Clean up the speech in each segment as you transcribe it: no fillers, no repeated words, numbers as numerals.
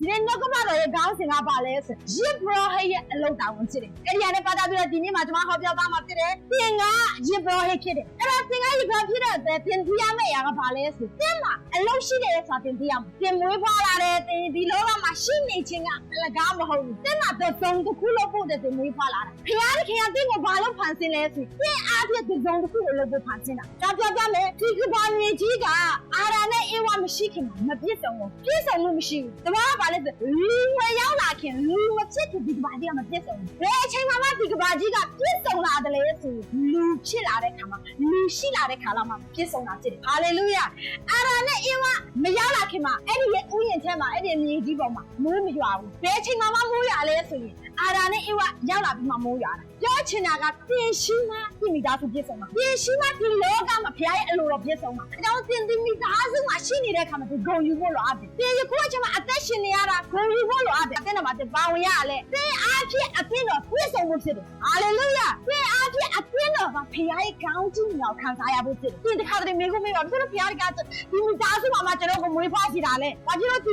ဒီနောက်ကပါတော့ရဲ့ခေါင်းစဉ်ကပါလဲဆိုရစ်ဘရဟိရဲ့အလုံးတောင်ဝင်ဖြစ်တယ်အဲ့ဒီကနေပတ်သက်ပြီးတော့ဒီနေ့မှာကျွန်မဟောပြောသားမှာဖြစ်တယ်သင်ကရစ်ဘရဟိဖြစ်တယ်အဲ့တော့သင်ကရစ်ဘရဖြစ်တဲ့အတွက်သင်သိရမယ့်အရာကပါလဲဆိုသင်မှာအလုံးရှိတယ်ဆိုတာသင်သိရမှာသင်မွေးဖွားလာတယ်သင်ဒီလောကမှာရှိနေခြင်းကအလကားမဟုတ်ဘူးသင်မှာသုံးတစ်ခုလို့ပို့တဲ့သင်မွေးဖွားလာတာဖခင်ကသင်ကိုဘာလို့ဖန်ဆင်းလဲဆိုသင်အားဖြင့်ဒီသုံးတစ်ခုကိုလို့ပို့ဖန်ဆင်းတာဒါပြောပြမယ်ဒီကဘာမြေကြီးကအာရနဲ့အေဝါမရှိခင်မပြည့်စုံဘူးပြည့်စုံလို့မရှိဘူးတဘာကဘာလဲဆိုလူမရောက်လာခင်လူမဖြစ်ခင်ဒီကဘာကြီးကမပြည့်စုံဘူးဘယ်အချိန်မှဒီကဘာကြီးကပြည့်စုံလာတယ်လဲဆိုလူဖြစ်လာတဲ့ခါမှာလူရှိလာတဲ့ခါလာမှာပြည့်စုံလာဖြစ်တယ်ဟာလေလုယာအာရနဲ့အေဝါမရောက်လာခင်မှာအဲ့ဒီရဲ့ဥယျာဉ်ထဲမှာအဲ့ဒီမြေကြီးပေါ်မှာမိုးမရွာဘူးဘယ်အချိန်မှမိုးရွာလဲဆိုရင်အာရနဲ့အေဝါရောက်လာပြီးမှမိုးရွာတာပြောချင်တာကပြင်ရှိမှဒီမိသားစုပြည့်စုံမှာပြင်ရှိမှဒီလောကမှာဖခင်ရဲ့အလိုတော်ပြည့်စုံမှာအဲကြောင့်သင်ဒီမိသားစုမှာရှိနေတဲ့အခါမှာဒီဂုဏ်ယူဖို့လိုအပ်တယ်သင်ယခုအချိန်မှာအသက်ရှင်နေရတာဂုဏ်ယူဖို့လိုအပ်တယ်အသင်းတော်မှာသင်ပါဝင်ရလဲသင်အားဖြင့်အသင်းတော်ပြည့်စုံဖို့ဖြစ်တယ်ဟာလေလုယာသင်အားဖြင့်အသင်းတော်ကဖခင်ရဲ့ကောင်းချီးမြောက်ခံစားရဖို့ဖြစ်တယ်သင်တခါတည်းမိကုမေးပါဘယ်လိုဖခင်ကဒီမိသားစုမှာကျွန်တော်ကိုမွေးဖွားစီတာလဲဘာဖြစ်လို့ဒ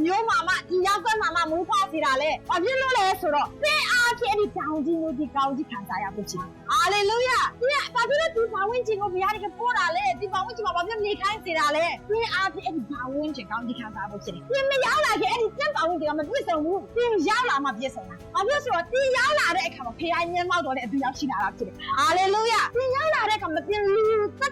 ီမျိုးမာမဒီရောက်ကွက်မာမမွေးဖွားစီတာလဲဘာဖြစ်လို့လဲဆိုတော့သင်အားဖြင့်အဲ့ဒီကောင်းချီးမျိုးဒီကောင်းချီးခံစားရဖို့ဖြစ်တယ်ဟာလေလုယာသင်ဘာဖြစ်လို့ဒီဘာဝင်ခြင်းကိုဘုရားကပို့တာလဲဒီဘာဝင်ခြင်းမှာဘာဖြစ်နေခိုင်းစေတာလဲသင်အားဖြင့်အဲ့ဒီဘာဝင်ခြင်းကောင်းချီးခံစားဖို့ဖြစ်တယ်သင်မရောက်လာခင်အဲ့ဒီသင်ဘာဝင်ခြင်းကမပြည့်စုံဘူးသင်ရောက်လာမှပြည့်စုံတာဘာဖြစ်ဆိုတော့သင်ရောက်လာတဲ့အခါမှာဖခင်မျက်မှောက်တော်နဲ့အတူရောက်ရှိလာတာဖြစ်တယ်ဟာလေလုယာသင်ရောက်လာတဲ့အခါမှာသင်လ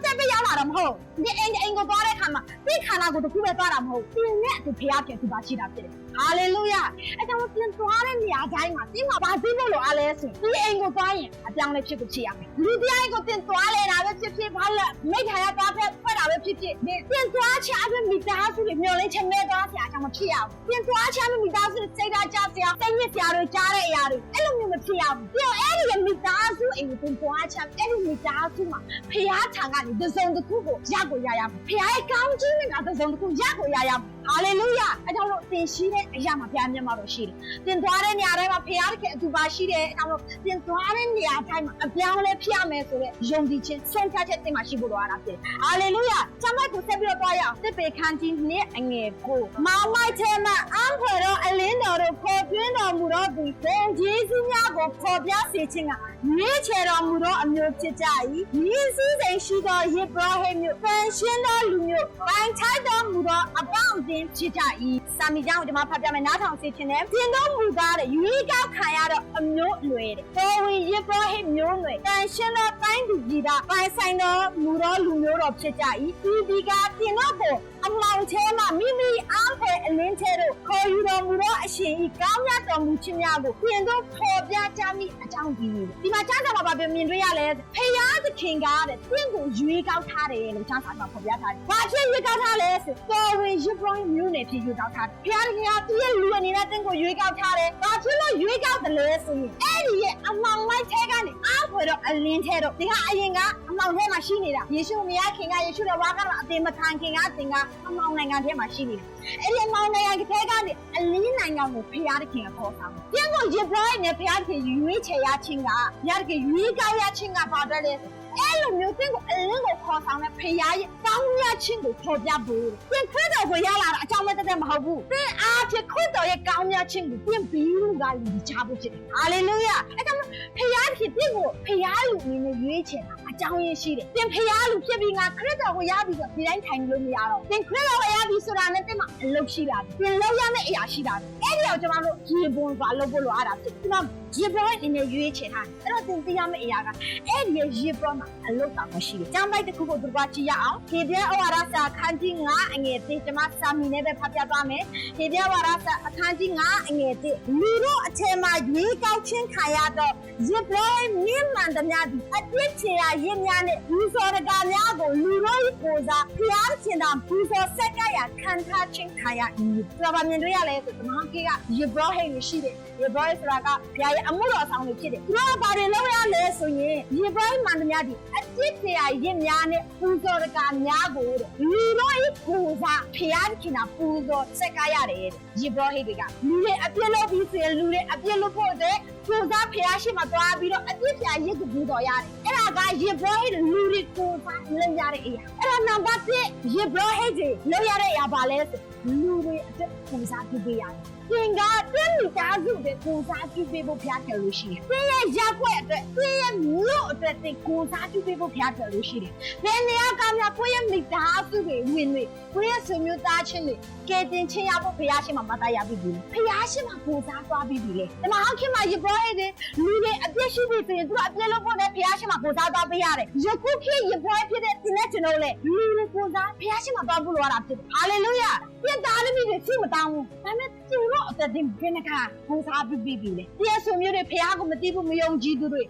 ူတက်ပဲရောက်လာတာမဟုတ်ဒီအိမ်ကိုသွားတဲ့အခါမှာသင်ခန္ဓာကိုယ်တစ်ခုပဲသွားတာမဟုတ်သင်နဲ့အတူဖခင်ပြန်သူပါရှိတာဖြစ်တယ်ဟာလေလုယာအဲကြောင့်သင်သွားတဲ့နေရာတိုင်းမှာသင်မှာဘာသိဖို့လိုအားလဲဆိုဒီအိမ်ကိုသွားရင်အပြောင်းလဲဖြစ်ကိုဖြစ်ရမယ်လူတရားကိုသင်သွားလဲတာပဲဖြစ်ဖြစ်ဘာလဲမိခါရသွားဖက်ဖွဲ့တာပဲဖြစ်ဖြစ်သင်သွားချအပြင်မိသားစုတွေမျောလင်းချင်မဲ့သွားစရာအကြောင်းမဖြစ်ရဘူးသင်သွားချမိသားစုတွေစိတ်ဓာတ်ကြစရာစိတ်ညစ်စရာတွေကြားတဲ့အရာတွေအဲ့လိုမျိုးမဖြစ်ရဘူးပြီးတော့အဲ့ဒီမိသားစုအိမ်ကိုသင်သွားချအဲ့ဒီမိသားစုမှာဖခင်ထံကနေသစုံတစ်ခုကိုရကိုရရမယ်ဖခင်ရဲ့ကောင်းချီးနဲ့သစုံတစ်ခုရကိုရရမယ်ဟာလေလုယာအဲကြောင့်လို့သင်ရှိတဲ့အရာမှာဘုရားမျက်မှောက်တော်ရှိတယ်သင်သွားတဲ့နေရာတိုင်းမှာဘုရားရဲ့အတူပါရှိတယ်အဲကြောင့်လို့သင်သွားတဲ့နေရာတိုင်းမှာအပြောင်းလဲဖြစ်ရမယ်ဆိုတဲ့ယုံကြည်ခြင်းဆုံးဖြတ်ချက်သင်မှာရှိဖို့လိုအပ်တာဖြစ်တယ်ဟာလေလုယာကျမ်းကိုဆက်ပြီးတော့တွားရအောင်သစ်ပေခန်းကြီးနဲ့အငယ်ကိုမောင်မိုက်ထဲမှာအံဖွယ်တော်အလင်းတော်တို့ခေါ်သွင်းတော်မူသောသူသင်ဂျေစုများကိုခေါ်ပြစေခြင်းကရွေးချယ်တော်မူသောအမျိုးဖြစ်ကြ၏ဤစည်းစိမ်ရှိသောယေဘရဟိမျိုးဖန်ရှင်းသောလူမျိုးပိုင်းခြားတော်မူသောအပေါင်းအသင်းဖြစ်ကြ၏စာမီကြောင့်ဒီမှာဖတ်ပြမယ်နားထောင်စေခြင်းနဲ့သင်တို့မူကားတဲ့ရွေးကောက်ခံရသောအမျိုးအနွယ်တဲ့တော်ဝင်ယေဘရဟိမျိုးနွယ်ဖန်ရှင်းသောတိုင်းသူကြီးသားပိုင်းဆိုင်တော်မူသောလူမျိုးတော်ဖြစ်ကြ၏ဒီကသင်တို့ကိုအမှောင်ထဲမှာမိမိအားဖယ်အလင်းထဲတို့ခေါ်ယူတော်မူသောအရှင်ဤကောင်းမြတ်တော်မူခြင်းများကိုသင်တို့ဖော်ပြကြမည်အကြောင်းဒီမှာကျမ်းစာမှာဗာမြင်တွေ့ရလဲဖယားသခင်ကတဲ့သင်ကိုရွေးကောက်ထားတယ်လို့ကျမ်းစာမှာဖော်ပြထားတယ်။ဘာဖြစ်ရွေးကောက်ထားလဲဆိုတော်ဝင်ယေဘရဟိမျိုးနယ်ဖြစ်ရွေးကောက်ထားတယ်။ဖယားသခင်ကသူ့ရဲ့လူအနေနဲ့သင်ကိုရွေးကောက်ထားတယ်။ဘာဖြစ်လို့ရွေးကောက်တယ်လဲဆိုရင်အဲ့ဒီရဲ့အမှောင်လိုက်ထဲကနေအားဖွယ်တော့အလင်းထဲတော့ဒီကအရင်ကအမှောင်ထဲမှာရှိနေတာယေရှုမယားခင်ကယေရှုတော်ဝါကတော့အသေးမခံခင်ကသင်ကအမှောင်နိုင်ငံထဲမှာရှိနေတာအဲ့ဒီအမှောင်နိုင်ငံထဲကနေအလင်းနိုင်ငံကိုဖယားသခင်ကခေါ်ဆောင်။ပြန်ကိုယေဘရဟိနဲ့ဖယားသခင်ရွေးချယ်ရခြင်းကဖယားသခင်ရွေးကောက်ရခြင်းကဘာတဲ့လဲအဲ့လိုမျိုးသင်ကိုအလင်းကိုခေါ်ဆောင်တဲ့ဖခင်ရဲ့ကောင်းမြတ်ခြင်းကိုဖော်ပြဖို့သင်ခရစ်တော်ကိုရလာတာအကြောင်းမဲ့တဲ့မဟုတ်ဘူးသင်အားဖြင့်ခရစ်တော်ရဲ့ကောင်းမြတ်ခြင်းကိုသင်ပြီးလို့ကလူချဖို့ဖြစ်တယ်ဟာလေလုယာအဲ့ဒါမှဖခင်ဖြစ်သင်ကိုဖခင်လူအနေနဲ့ရွေးချယ်တာအကြောင်းရင်းရှိတယ်သင်ဖခင်လူဖြစ်ပြီးငါခရစ်တော်ကိုရပြီးဆိုဒီတိုင်းထိုင်လို့မရတော့သင်ခရစ်တော်ကိုရပြီးဆိုတာနဲ့သင်မှာအလုပ်ရှိတာသင်လုပ်ရမယ့်အရာရှိတာအဲ့ဒီအောင်ကျွန်တော်တို့ရေပုံပါလုပ်ဖို့လိုအပ်တာဖြစ်ဒီမှာရေပေါ်အနေနဲ့ရွေးချယ်ထားတယ်အဲ့တော့သင်သိရမယ့်အရာကအဲ့ဒီရေပေါ်မှာအလုပ်တာမရှိဘူးကျမ်းပိုက်တစ်ခုကိုသူကကြည့်ရအောင်ဒီပြဩဝါဒစာအခန်းကြီး9အငယ်1ကျွန်မစာမီနဲ့ပဲဖတ်ပြသွားမယ်ဒီပြဩဝါဒစာအခန်းကြီး9အငယ်1လူတို့အထက်မှာရွေးကောက်ခြင်းခံရတော့ရေပေါ်မြင့်မှန်သမျှဒီအပြစ်ချေရရင်းများနဲ့လူစောရကာများကိုလူတို့ကိုစားဖျားချင်တာဘူစောဆက်ကရခံထားခြင်းခံရ၏ဒါပါမြင်တွေ့ရလဲဆိုဓမ္မကေကရေပေါ်ဟိတ်ရှိတယ်ရေပေါ်ဆိုတာကဘုရားရဲ့အမှုတော်ဆောင်တွေဖြစ်တယ်သူတို့ကဘာတွေလုပ်ရလဲဆိုရင်ရေပေါ်မှန်သမျှဒီအပြစ်ချေရရင်းများနဲ့ဘူစောရကာများကိုလူတို့ကိုစားဖျားချင်တာဘူစောဆက်ကရတယ်ရေပေါ်ဟိတ်တွေကလူတွေအပြစ်လုပ်ပြီးဆိုရင်လူတွေအပြစ်လုပ်ဖို့တဲ့ကိုစားဖျားရှိမှသွားပြီးတော့အပြစ်ဖျားရစ်ကိုဘူတော်ရတယ်အဲ့ဒါကရေပေါ်ဟိတ်လူတွေကိုစားလုပ်ရတဲ့အရာအဲ့ဒါနံပါတ်1ရေပေါ်ဟိတ်တွေလုပ်ရတဲ့အရာပါလဲဆိုလူတွေအပြစ်ကိုစားပြုပေးရတယ် သင်ကတင်းမိသားစုတဲ့ကိုစားပြုပေးဖို့ဖျားတယ်လို့ရှိတယ်သင်ရဲ့ရက်ွက်အတွက်သင်ရဲ့မြို့အတွက်သင်ကိုစားပြုပေးဖို့ဖျားတယ်လို့ရှိတယ်ဘယ်နေရာကများကိုယ့်ရဲ့မိသားစုတွေဝင်တွေကိုယ့်ရဲ့ဆွေမျိုးသားချင်းတွေကဲတင်ချင်းရဖို့ဖျားရှိမှမတတ်ရပြီဖျားရှိမှကိုစားသွားပြီးပြီလေဒီမှာဟုတ်ခင်မှာယေဘရဟိတဲ့လူတွေအပြစ်ရှိပြီဆိုရင်သူကအပြစ်လုပ်ဖို့နဲ့ဖျားရှိမှကိုစားသွားပေးရတယ်ယခုခေတ်ယေဘရဟိဖြစ်တဲ့သင်နဲ့ကျွန်တော်လေလူတွေကိုစားဖျားရှိမှသွားဖို့လိုရတာဖြစ်တယ်ဟာလေလုယာပြတ်သားသမီးတွေသိမတောင်းဘူးဒါပေမဲ့သူတို့အသက်တင်ပြနေခါကိုစားပြီးပြီလေတရားဆွေမျိုးတွေဖျားကိုမသိဘူးမယုံကြည်သူတွေ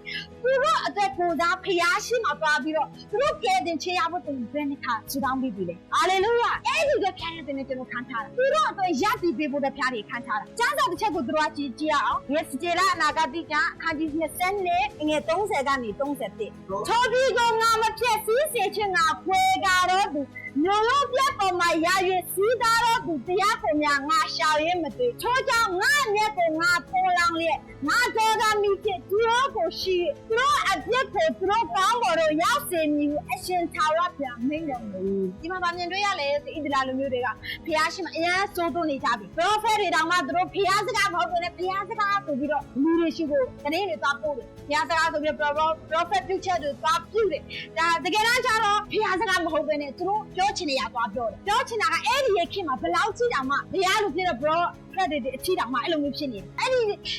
သူတို့အသက်ကိုစားဖျားရှိမှသွားပြီးတော့သူတို့ကဲတင်ချေရဖို့တင်ပြနေခါဆူတောင်းပြီးပြီလေဟာလေလုယာအဲ့ဒီကဖျားတဲ့နဲ့ကျွန်တော်ခံထားတာသူတို့အတွက်ရည်တည်ပေးဖို့တဲ့ဖျားတွေခံထားတာကျမ်းစာတစ်ချက်ကိုသူတို့ကကြည့်အောင်ယေစကျေလာအနာဂတိကအခန်းကြီး20နဲ့ငွေ30ကနေ31ထိုဒီကိုငါမဖြစ်စည်းစေခြင်းငါခွေကားတော့သူမျိုးလုံးပြတ်ပေါ်မှာရ၍စီးသားတော့သူတရားပုံများငါရှာရင်းမတွေ့ထို့ကြောင့်ငါမျက်ကိုငါပေါ်လောင်လျက်ငါတော်ကမိဖြစ်သူတို့ကိုရှိသူတို့အပြစ်ကိုသူတို့ကောင်းပေါ်တော့ရောက်စေမည်အရှင်သာရပြန်မိန့်တော်မူဒီမှာဗာမြင်တွေ့ရလေဣသလာလူမျိုးတွေကဖျားရှိမှအရန်စိုးသွန်းနေကြပြီပရောဖက်တွေတောင်မှသူတို့ဖျားစကားမဟုတ်ဘူးနဲ့ဖျားစကားဆိုပြီးတော့လူတွေရှိဖို့တနေ့တွေသွားပို့တယ်ဖျားစကားဆိုပြီးတော့ပရောဖက်ပြုချက်တွေသွားပြုတယ်ဒါတကယ်တမ်းကျတော့ဖျားစကားမဟုတ်ဘဲနဲ့သူတို့ပြောချင်နေရသွားပြောတယ်ပြောချင်တာကအဲ့ဒီရဲ့ခင်မှာဘယ်လောက်ကြည့်တာမှတရားလူဖြစ်တော့ bro ဖက်တွေအထီးတောင်မှအဲ့လိုမျိုးဖြစ်နေတယ်အဲ့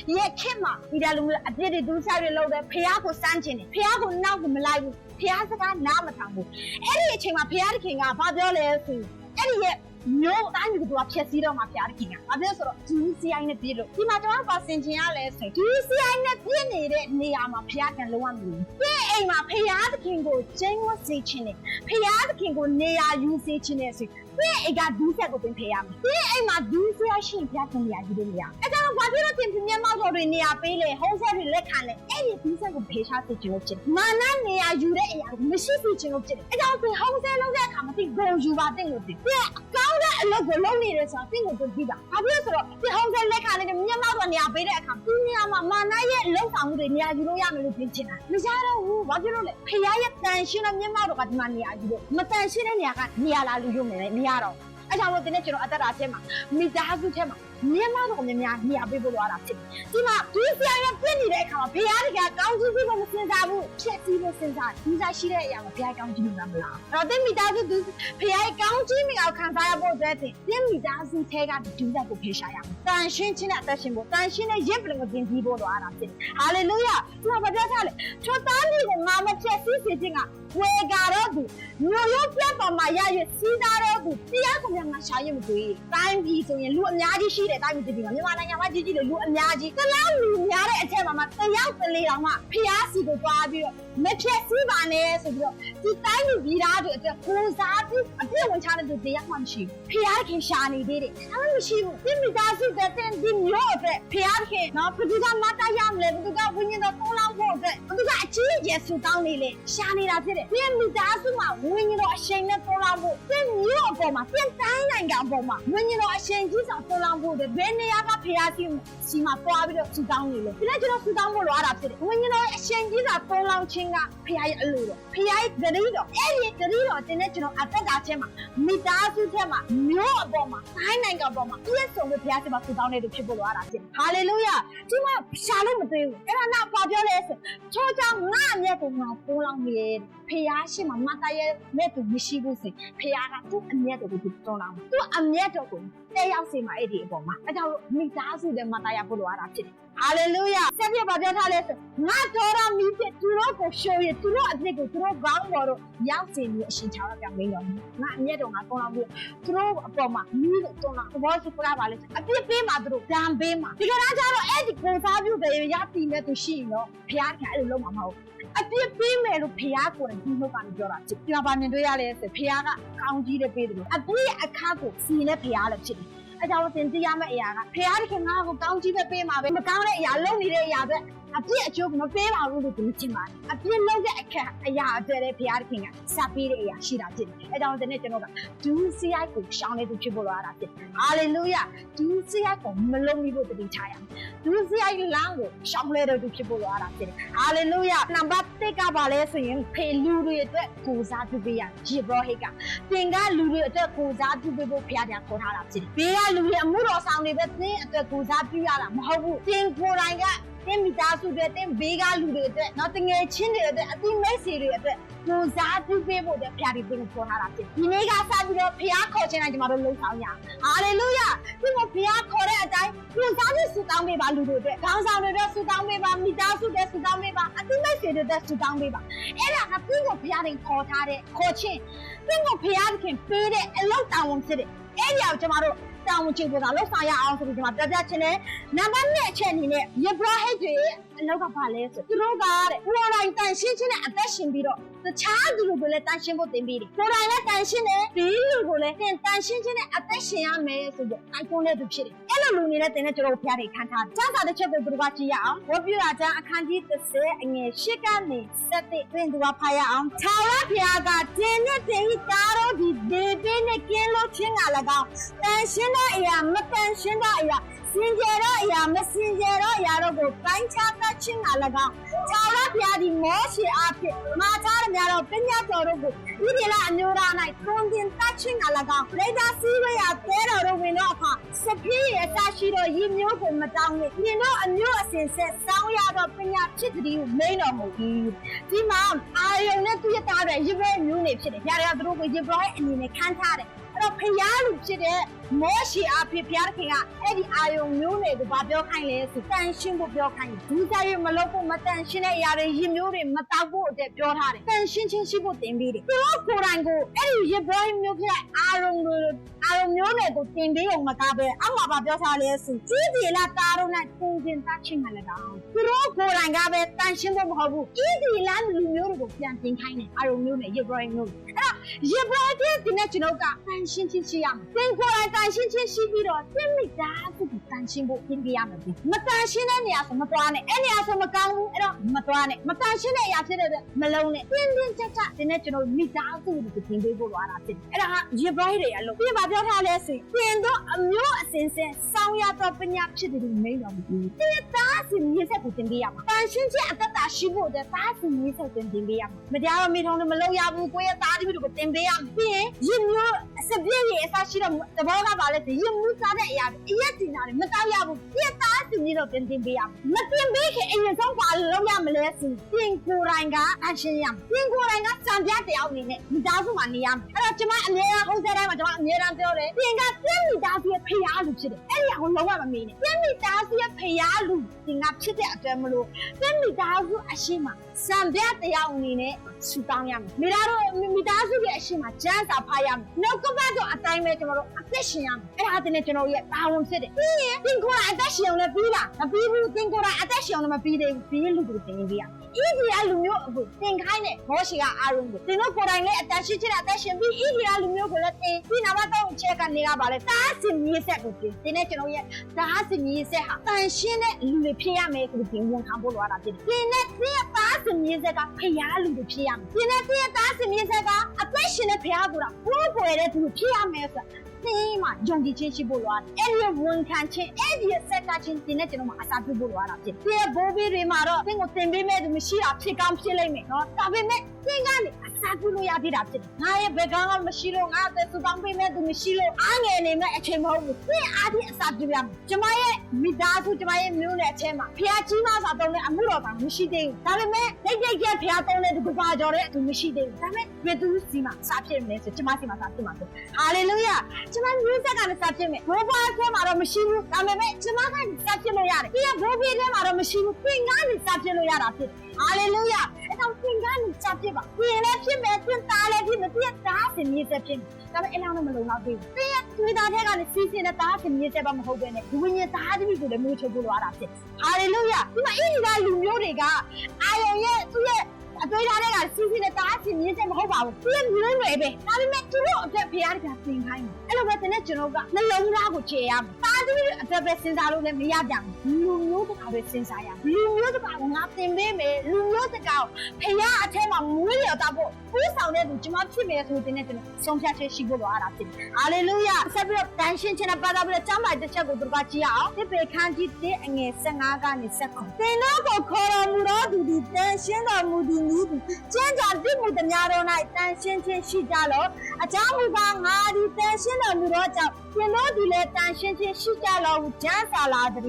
ဒီရဲ့ခင်မှာဒီလိုမျိုးအပြစ်တွေဒူးဆိုင်တွေလုပ်တယ်ဖျားကိုစမ်းချင်တယ်ဖျားကိုနောက်ကိုမလိုက်ဘူးဖျားစကားနားမထောင်ဘူးအဲ့ဒီအချိန်မှာဖျားတခင်ကဘာပြောလဲဆိုအဲ့ဒီရဲ့မျိုးတိုင်းမျိုးကဖြည့်စည်းတော့မှဖျားတခင်ကဘာပြောဆိုတော့ DCI နဲ့ပြည့်လို့ဒီမှာကျွန်တော်ပါစင်ချင်ရလဲဆို DCI နဲ့ပြည့်နေတဲ့နေရာမှာဖျားကန်လုံးဝမလို့ပြည့်အိမ်မှာဖျားတခင်ကိုကျင်းဝတ်စေခြင်းနဲ့ဖျားတခင်ကိုနေရာယူစေခြင်းနဲ့ဆိုပြည့်အိမ်ကဒူးဆက်ကိုတင်ဖယ်ရမယ်ပြည့်အိမ်မှာဒူးဆက်ရှိဖျားကန်နေရာယူလို့မရအဲ့ဒါဘာဖြစ်လို့တင်ပြင်းမောက်တော်တွေနေရာပေးလေဟုံးဆက်တွေလက်ခံလေအဲ့ဒီဒူးဆက်ကိုဖေရှားစေခြင်းလို့ဖြစ်မာနနေရာယူတဲ့အရာကိုမရှိစေခြင်းလို့ဖြစ်တယ်အဲ့ဒါကိုဟုံးဆက်လုပ်တဲ့အခါမှာသိဂုံယူပါတဲ့လို့တင်ပြအကောင်းတဲ့အလုပ်ကိုလုပ်နေတယ်ဆိုတာသိကိုသူကြည့်တာဘာဖြစ်လို့ဆိုတော့ဒီဟုံးဆက်လက်ခံနေတဲ့မျက်မှောက်တော်နေရာပေးတဲ့အခါဒီနေရာမှာမာနရဲ့လုံဆောင်မှုတွေနေရာယူလို့ရမယ်လို့ပြင်ချင်တာမရတော့ဘူးဘာဖြစ်လို့လဲဖျားရဲ့တန်ရှင်းတဲ့မျက်မှောက်တော်ကဒီမှာနေရာယူလို့မတန်ရှင်းတဲ့နေရာကနေရာလာလူရုံနဲ့မရတော့အဲ့ကြောင့်လို့ဒီနေ့ကျွန်တော်အသက်တာထဲမှာမိသားစုထဲမှာမြင်မတော့များများနေရာပေးဖို့လိုရတာဖြစ်တယ်ဒီမှာဒီဆရာရဲ့ပြည့်နေတဲ့အခါမှာဘုရားတကယ်ကောင်းကြီးဖို့မစင်စားဘူးဖြည့်ဆည်းဖို့စင်စားဒီစားရှိတဲ့အရာမှာဘုရားကောင်းကြီးမှာမလားအဲ့တော့သင်မိသားစုသူဘုရားရဲ့ကောင်းကြီးမြေအောင်ခံစားရဖို့အတွက်သင်မိသားစုထဲကဒီစားကိုဖေရှားရမယ်တန်ရှင်းခြင်းနဲ့အသက်ရှင်ဖို့တန်ရှင်းတဲ့ရင့်ပလင်ကိုပြင်ပြီးဖို့လိုရတာဖြစ်တယ်ဟာလေလုယာဒီမှာပြောထားလေထိုသားလေးကိုငါမဖြည့်ဆည်းစေခြင်းကဝေကာတော့သူမျိုးရိုးပြတ်ပေါ်မှာရရစီးသားတော့သူတရားကိုငါရှာရင်မတွေ့တိုင်းပြည်ဆိုရင်လူအများကြီးရှိတယ်တိုင်းပြည်ဒီမှာမြန်မာနိုင်ငံမှာကြီးကြီးလူအများကြီးတလားလူများတဲ့အချက်မှာတယောက်ကလေးတောင်မှဖျားစီကိုသွားပြီးတော့မဖြည့်စည်းပါနဲ့ဆိုပြီးတော့ဒီတိုင်းလူပြည်သားတွေအတွက်ကိုစားပြီးအပြည့်ဝင်ချတဲ့သူတရားမှမရှိဘူးဖျားခင်ရှာနေသေးတယ်အဲ့လိုမရှိဘူးဒီမိသားစုတဲ့ဒီမျိုးအတွက်ဖျားခင်နော်ဘယ်သူကမတရမလဲဘယ်သူကဝိညာဉ်တော်သုံးလောင်းဖို့အတွက်ဘယ်သူကအကြီးအကျယ်ဆူတောင်းနေလဲရှာနေတာဖြစ်တယ်ဒီမိသားစုမှာဝိညာဉ်တော်အရှိန်နဲ့သုံးလောင်းဖို့ဒီမျိုးအပေါ်မှာပြန်တိုင်းနိုင်ငံအပေါ်မှာဝိညာဉ်တော်အရှိန်ကြီးစွာသုံးလောင်းဖို့ဘယ်နေရာကဖျားစီမှာပွားပြီးတော့ဆူတောင်းနေလဲဒီနေ့ကျွန်တော်ဆူတောင်းဖို့လိုရတာဖြစ်တယ်ဝိညာဉ်တော်အရှိန်ကြီးစွာသုံးလောင်းခြင်းကဖျားရဲ့အလိုတော်ဖျားရဲ့ဂရီတော်အဲ့ဒီဂရီတော်တင်တဲ့ကျွန်တော်အသက်တာထဲမှာမိသားစုထဲမှာမျိုးအပေါ်မှာတိုင်းနိုင်ငံအပေါ်မှာပြည့်စုံတဲ့ဖျားစီမှာဆူတောင်းနေတယ်ဖြစ်ဖို့လိုရတာဖြစ်တယ်ဟာလေလုယာဒီမှာရှာလို့မသိဘူးအဲ့ဒါနောက်ဘာပြောလဲဆိုချိုးကြောင့်ငါအမျက်ကိုငါသုံးလောင်းနေတယ်ဖျားရှိမှာမတရဲ့မဲ့သူမရှိဘူးစိဖျားကသူ့အမျက်တော်ကိုသူသုံးလောင်းသူ့အမျက်တော်ကိုတဲ့ရောက်စေမှာအဲ့ဒီအပေါ်မှာအဲ့ကြောင့်မိသားစုတွေမတရဖို့လိုရတာဖြစ်တယ်ဟာလေလုယာဆက်ပြပါပြောထားလဲဆိုငါတော်ရမီးဖြစ်သူတို့ကိုရှိုးရသူတို့အပြစ်ကိုသူတို့ကောင်းတော်တို့ရောက်စေပြီးအရှင်ချာတော့ပြောင်းမင်းတော်ငါအမျက်တော်ငါသုံးလောင်းပြီးသူတို့အပေါ်မှာမီးကိုသုံးလောင်းသဘောစုပြပါလေအပြစ်ပေးမှာသူတို့ဒဏ်ပေးမှာဒီကနေ့ကျတော့အဲ့ဒီကိုစားပြုတယ်ရပြီမဲ့သူရှိရင်တော့ဘုရားကအဲ့လိုလုပ်မှာမဟုတ်အပြစ်ပေးမယ်လို့ဖျားကိုယ်ဒီနှုတ်ကနေပြောတာဖြစ်ဒီမှာဗာမြင်တွေ့ရလဲဆိုဖျားကကောင်းကြီးတဲ့ပေးတယ်လို့အပြစ်အခါကိုစီနဲ့ဖျားလည်းဖြစ်တယ်အဲကြောင့်သင်သိရမယ့်အရာကဖျားတခင်ငါ့ကိုကောင်းကြီးပဲပေးမှာပဲမကောင်းတဲ့အရာလုပ်နေတဲ့အရာပဲ အပြည့်အကျိုးမပေးပါဘူးလို့သူထင်ပါတယ်အပြည့်လုံးတဲ့အခက်အရာအတွက်လည်းဘုရားသခင်ကစပေးတဲ့အရာရှိတာဖြစ်တယ်အဲကြောင့်ဒီနေ့ကျွန်တော်ကဒုစရိုက်ကိုရှောင်နေသူဖြစ်ဖို့လိုရတာဖြစ်တယ်ဟာလေလုယာဒုစရိုက်ကိုမလုံးမိဖို့တည်ထားရမယ်ဒုစရိုက်လမ်းကိုရှောင်လဲတဲ့သူဖြစ်ဖို့လိုရတာဖြစ်တယ်ဟာလေလုယာနံပါတ်1ကပါလဲဆိုရင်ဖေလူတွေအတွက်ကိုစားပြုပေးရယေဘရဟိတ်ကသင်ကလူတွေအတွက်ကိုစားပြုပေးဖို့ဘုရားတရားခေါ်ထားတာဖြစ်တယ်ဘေးကလူတွေအမှုတော်ဆောင်တွေပဲသင်အတွက်ကိုစားပြုရတာမဟုတ်ဘူးသင်ကိုယ်တိုင်ကတင်မိသားစုတွေတင်ဘေးကလူတွေအတွက်နောက်တငယ်ချင်းတွေအတွက်အတိမိတ်ဆွေတွေအတွက်ကိုစားပြုပေးဖို့တဲ့ဘုရားဒီကိုခေါ်ထားတာဖြစ်ဒီနေ့ကစပြီးတော့ဘုရားခေါ်ခြင်းတိုင်းကျွန်တော်တို့လုံဆောင်ရဟာလေလုယာဒီကိုဘုရားခေါ်တဲ့အတိုင်းကိုစားပြီးဆုတောင်းပေးပါလူတွေအတွက်ခေါင်းဆောင်တွေအတွက်ဆုတောင်းပေးပါမိသားစုတွေဆုတောင်းပေးပါအတိမိတ်ဆွေတွေအတွက်ဆုတောင်းပေးပါအဲ့ဒါကပြီးကိုဘုရားတင်ခေါ်ထားတဲ့ခေါ်ခြင်းပြီးကိုဘုရားခင်ပေးတဲ့အလောက်တောင်းဝန်ဖြစ်တဲ့အဲ့ဒီအောင်ကျွန်တော်တို့တောင်းချင်ပေါ်တော့ဆောင်ရအောင်ဆိုပြီးဒီမှာပြပြချင်းနဲ့နံပါတ်1အချက်အနေနဲ့ယေဘရဟိတ်တွေအလောက်ကဘာလဲဆိုသူတို့ကတဲ့ကိုယ်တိုင်တန်ရှင်းခြင်းနဲ့အသက်ရှင်ပြီးတော့တခြားသူတွေကိုလည်းတန်ရှင်းဖို့တင်ပေးတယ်ကိုယ်တိုင်လည်းတန်ရှင်းတယ်ဒီလူကိုလည်းတင်တန်ရှင်းခြင်းနဲ့အသက်ရှင်ရမယ်ဆိုပြီးအိုင်ကွန်နဲ့သူဖြစ်တယ်အဲ့လိုလူနေတဲ့တင်နဲ့ကျွန်တော်ဖျားတွေခံထားစစာတစ်ချက်တွေသူတို့ကကြည့်ရအောင်ဝတ်ပြတာကျမ်းအခန်းကြီး30အငယ်8ကနေ7တွင်သူကဖတ်ရအောင်ထာဝရဘုရားကတင်နဲ့တင်ဤသားတို့ဒီဒေဘေးနဲ့ကင်းလို့ခြင်းက၎င်းတန်ရှင်းတဲ့အရာမတန်ရှင်းတဲ့အရာစင်ကြယ်တော့အရာမစင်ကြယ်တော့အရာတို့ကိုပိုင်းခြားတတ်ခြင်းက၎င်းထာဝရဘုရားဒီမောရှေအားဖြင့်မှာထားတဲ့များတော့ပညာတော်တို့ကိုဒီဒီလာအမျိုးသား၌တွင်တင်တတ်ခြင်းက၎င်းလက်သာစည်းဝေးရာတဲတော်တို့ဝင်တော့အခါစပြည့်ရဲ့အစရှိတော့ရည်မျိုးကိုမတောင်းနဲ့မြင်တော့အမျိုးအစဉ်ဆက်စောင်းရတော့ပညာဖြစ်တည်းကိုမိန်တော်မူ၏ဒီမှာအာယုန်နဲ့သူရတာတဲ့ယေဘရမျိုးနေဖြစ်တယ်ညာတွေကသူတို့ကိုယေဘရအနေနဲ့ခံထားတယ်အဲ့တော့ဖျားလူဖြစ်တဲ့မောရှေအားဖြင့်ဘုရားခင်ကအဲ့ဒီအာယုံမျိုးတွေကိုဘာပြောခိုင်းလဲဆိုတန်ရှင်းဖို့ပြောခိုင်းတယ်ဒုစရိုက်မလုပ်ဖို့မတန်ရှင်းတဲ့အရာတွေရည်မျိုးတွေမတောက်ဖို့အတွက်ပြောထားတယ်တန်ရှင်းချင်းရှိဖို့တင်ပေးတယ်သူတို့ကိုယ်တိုင်ကိုအဲ့ဒီယေဘရမျိုးဖြစ်တဲ့အာယုံမျိုးတွေကိုတင်ပေးအောင်မကားပဲအောက်မှာဘာပြောထားလဲဆိုကြီးဒီလာတာတို့နဲ့ပုံစံသားချင်းကလည်းကောင်းသူတို့ကိုယ်တိုင်ကပဲတန်ရှင်းဖို့မဟုတ်ဘူးကြီးဒီလာလူမျိုးတွေကိုပြန်တင်ခိုင်းတယ်အာယုံမျိုးနဲ့ယေဘရမျိုးအဲ့တော့ယေဘရတဲ့ဒီနေ့ကျွန်တော်ကတန်ရှင်းချင်းရှိရမယ်သင်ကိုယ်တိုင်တန်ရှင်းချင်းရှိပြီးတော့သင်မိသားစုကိုတန်ရှင်းဖို့ပြင်ပြရမယ်မတန်ရှင်းတဲ့နေရာဆိုမသွားနဲ့အဲ့နေရာဆိုမကောင်းဘူးအဲ့တော့မသွားနဲ့မတန်ရှင်းတဲ့အရာဖြစ်တဲ့မလုံးနဲ့တင်းတင်းကြပ်ကြပ်ဒီနေ့ကျွန်တော်မိသားစုကိုပြင်ပေးဖို့လာတာဖြစ်တယ်အဲ့ဒါကယေဘရတွေအလုပ်ပြင်ပါပြောထားလဲဆိုရင်သင်တို့အမျိုးအစဉ်စဉ်စောင်းရတော့ပညာဖြစ်တယ်လို့မိန်တော်မူဘူးသင်သားစုမြေဆက်ကိုတင်ပေးရမှာတန်ရှင်းခြင်းအသက်တာရှိဖို့အတွက်သားစုမြေဆက်ကိုတင်ပေးရမှာမတရားတော့မိထုံးလည်းမလုပ်ရဘူးကိုယ့်ရဲ့သားသမီးတွေကိုတင်ပေးရမှာပြီးရင်ရည်မျိုးအစပြည့်ရဲ့အစရှိတော့တဘောကပါလဲရည်မှုစားတဲ့အရာတွေအရက်တင်တာတွေမတောက်ရဘူးပြည့်သားစုမြေတော့တင်ပေးရမှာမတင်ပေးခင်အရင်ဆုံးပါလုပ်ရမလဲဆိုပြင်ကိုယ်တိုင်ကအရှင်းရမှာပြင်ကိုယ်တိုင်ကစံပြတရားအနေနဲ့မိသားစုမှာနေရမှာအဲ့တော့ကျွန်မအမြဲတမ်းဟိုးစဲတိုင်းမှာကျွန်မအမြဲတမ်းပြောတယ်ပြင်ကပြည့်မိသားစုရဲ့ဖရားလူဖြစ်တယ်အဲ့ဒီအကုန်လုံးဝမမေးနဲ့ပြည့်မိသားစုရဲ့ဖရားလူပြင်ကဖြစ်တဲ့အတွက်မလို့ပြည့်မိသားစုအရှင်းမှာစံပြတရားအနေနဲ့ဆူတောင်းရမယ်မိသားစုရဲ့အရှင်းမှာကျမ်းစာဖတ်ရမယ်နှုတ်ကပတ်တော်အတိုင်းပဲကျွန်တော်တို့အသက်ရှင်ရမယ်အဲ့ဒါတည်းနဲ့ကျွန်တော်ရဲ့တာဝန်ဖြစ်တယ်ပြီးရင်သင်ကိုယ်တိုင်အသက်ရှင်အောင်လည်းပြီးလားမပြီးဘူးသင်ကိုယ်တိုင်အသက်ရှင်အောင်လည်းမပြီးသေးဘူးဒီလူတွေတင်ပေးရဣသရေလလူမျိုးအခုသင်ခိုင်းတဲ့မောရှေကအာရုံကိုသင်တို့ကိုယ်တိုင်လည်းအသက်ရှင်ခြင်းအသက်ရှင်ပြီးဣသရေလလူမျိုးကိုလည်းသင်ပြီးနံပါတ်3ချက်ကနေကပါလဲတားစင်မြေဆက်ကိုသင်နဲ့ကျွန်တော်ရဲ့တားစင်မြေဆက်ဟာတန်ရှင်းတဲ့လူတွေဖြစ်ရမယ်ဆိုပြီးဝန်ခံဖို့လိုတာဖြစ်တယ်သင်နဲ့သင်ရဲ့တားစင်မြေဆက်ကဖျားလူတွေဖြစ်ရမယ်သင်နဲ့သင်ရဲ့တားစင်မြေဆက်ကအသက်ရှင်တဲ့ဖျားဆိုတာကိုယ်ပေါ်တဲ့သူဖြစ်ရမယ်ဆိုတာသင်မှာယုံကြည်ခြင်းရှိဖို့လိုတယ်အဲ့ဒီဝန်ခံခြင်းအဲ့ဒီဆက်ကချင်းသင်နဲ့ကျွန်တော်မှာအစာပြုဖို့လိုတာဖြစ်တယ်ဘိုးဘေးတွေမှာတော့သင်ကိုသင်ပေးမဲ့သူမရှိတာဖြစ်ကောင်းဖြစ်လိမ့်မယ်နော်ဒါပေမဲ့သင်ကနေအစာပြုလို့ရသေးတာဖြစ်တယ်ငါရဲ့ဘယ်ကောင်မှမရှိလို့ငါသက်စုကောင်းပေးမဲ့သူမရှိလို့အားငယ်နေမဲ့အချိန်မဟုတ်ဘူးသင်အားဒီအစာပြုရမယ်ကျွန်မရဲ့မိသားစုကျွန်မရဲ့မျိုးနဲ့အချင်းမှာဖျားကြီးမစာတုံးတဲ့အမှုတော်ကမရှိသေးဘူးဒါပေမဲ့တိတ်တိတ်ကျဖျားတုံးတဲ့ဒီကဘာကြော်တဲ့သူမရှိသေးဘူးဒါပေမဲ့ဘယ်သူစီမှာစာဖြစ်မလဲဆိုကျွန်မစီမှာစာဖြစ်မှာဆိုဟာလေလုယာကျွန်မမျိုးဆက်ကလည်းစာဖြစ်မယ်ဘိုးဘွားထဲမှာတော့မရှိဘူးဒါပေမဲ့ကျွန်မကစာဖြစ်လို့ရတယ်ဒီကဘိုးဘေးထဲမှာတော့မရှိဘူးသင်ကနေစာဖြစ်လို့ရတာဖြစ်ဟာလေလုယာအဲ့တော့သင်ကနေစာဖြစ်ပါသင်လည်းဖြစ်မယ်သင်သားလည်းဖြစ်မယ်သင်သားစင်မြေဆက်ဖြစ်မယ်ဒါပေမဲ့အဲ့လောက်နဲ့မလုံလောက်သေးဘူးသင်ရဲ့သွေးသားထဲကနေစီးစင်းတဲ့သားစင်မြေဆက်ပါမဟုတ်ဘဲနဲ့ဝိညာဉ်သားသမီးကိုလည်းမျိုးချုပ်ဖို့လိုရတာဖြစ်ဟာလေလုယာဒီမှာဣသရေလလူမျိုးတွေကအာယုံရဲ့သူ့ရဲ့ အသွေးသားတွေကစီးစီးနဲ့တားစီမြင်းစက်မဟုတ်ပါဘူးပြင်းမျိုးတွေပဲဒါပေမဲ့သူတို့အတွက်ဖျားတကသင်ခိုင်းတယ်အဲ့လိုပဲတဲ့ကျွန်တော်ကနှလုံးသားကိုခြေရမယ်တားသမီးအတွက်ပဲစဉ်းစားလို့လည်းမရကြဘူးလူမျိုးတကာပဲစဉ်းစားရမယ်လူမျိုးတကာကငါသင်ပေးမယ်လူမျိုးတကာဖျားအထက်မှာမွေးရတာပေါ့ပူးဆောင်တဲ့သူကျွန်မဖြစ်မယ်ဆိုတဲ့နဲ့ကျွန်တော်ဆုံးဖြတ်ချက်ရှိဖို့လိုအားတာဖြစ်တယ်ဟာလေလုယာဆက်ပြီးတော့တန်ရှင်းခြင်းနဲ့ပတ်သက်ပြီးတော့ကျမ်းမာတစ်ချက်ကိုသူကကြည့်အောင်ဒီပေခန်းကြီးတဲ့အငယ်15ကနေ19သင်တို့ကိုခေါ်တော်မူသောသူသည်တန်ရှင်းတော်မူသည်နည်းကျမ်းစာပြမှုတများတော်၌တန်ရှင်းခြင်းရှိကြလောအကြောင်းမူကားငါသည်တန်ရှင်းတော်မူသောကြောင့်သင်တို့သည်လည်းတန်ရှင်းခြင်းရှိကြလောဟုကျမ်းစာလာသည်